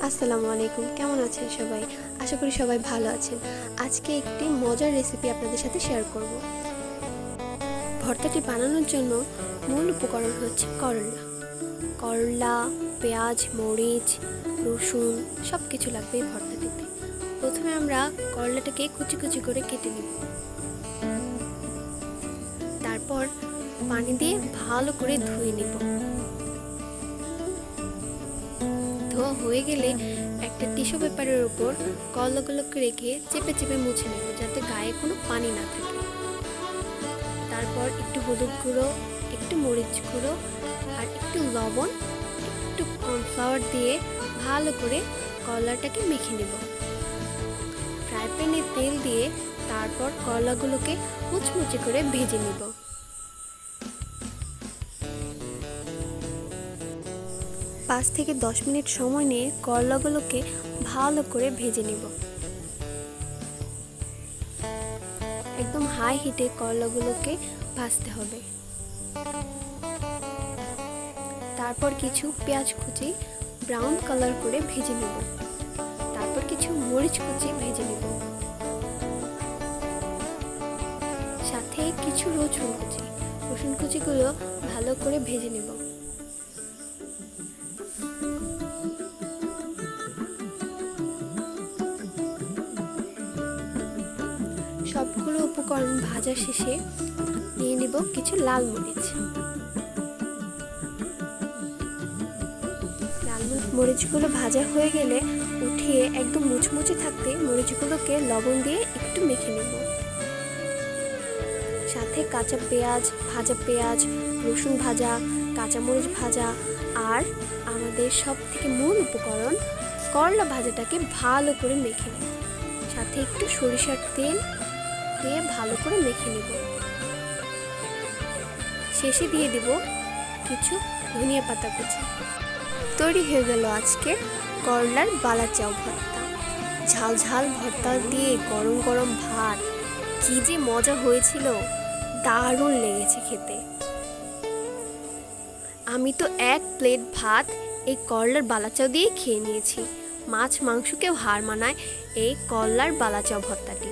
আসসালামু আলাইকুম, কেমন আছেন সবাই? আশা করি সবাই ভালো আছেন। আজকে একটি মজার রেসিপি আপনাদের সাথে শেয়ার করব। ভর্তাটি বানানোর জন্য মূল উপকরণ হচ্ছে করলা, পেঁয়াজ, মরিচ, রসুন সব কিছু লাগবে এই ভর্তাটিতে। প্রথমে আমরা করলাটাকে কুচি কুচি করে কেটে নিব। তারপর পানি দিয়ে ভালো করে ধুয়ে নিব। ধোয়া হয়ে গেলে একটা টিস্যু পেপারের উপর করলাগুলোকে রেখে চেপে চেপে মুছে নেব, যাতে গায়ে কোনো পানি না থাকে। তারপর একটু হলুদ গুঁড়ো, একটু মরিচ গুঁড়ো আর একটু লবণ, একটু কর্নফ্লাওয়ার দিয়ে ভালো করে করলাটাকে মেখে নেব। ফ্রাই প্যানে তেল দিয়ে তারপর করলাগুলোকে মুচমুচে করে ভেজে নেব। 5 থেকে 10 মিনিট সময় নিয়ে করলাগুলোকে ভালো করে ভেজে নেব। একদম হাই হিটে করলাগুলোকে ভাজতে হবে। তারপর কিছু পেঁয়াজ কুচি ব্রাউন কালার করে ভেজে নেব। তারপর কিছু মরিচ কুচি ভেজে নেব, সাথে কিছু রসুন কুচিগুলো ভালো করে ভেজে নেব। সবগুলো উপকরণ ভাজা শেষে নিয়ে নেব কিছু লাল মরিচগুলো ভাজা হয়ে গেলে উঠিয়ে একদম মুচমুচে থাকতে মরিচগুলোকে লবণ দিয়ে একটু মেখে নেব। সাথে ভাজা পেঁয়াজ, রসুন ভাজা, কাঁচামরিচ ভাজা আর আমাদের সব থেকে মূল উপকরণ করলা ভাজাটাকে ভালো করে মেখে নেব। সাথে একটু সরিষার তেল দিয়ে ভালো করে মেখে নেব। শেষে দিয়ে দেব কিছু ধনিয়া পাতা কুচি। তৈরি হয়ে গেল আজকে করলার বালাচাও ভর্তা। ঝাল ঝাল ভর্তা দিয়ে গরম গরম ভাত, কি যে মজা হয়েছিল, দারুণ লেগেছে খেতে। আমি তো 1 প্লেট ভাত এই করলার বালাচাও দিয়ে খেয়ে নিয়েছি। মাছ মাংসকেও হার মানায় এই করলার বালাচাও ভর্তাটি।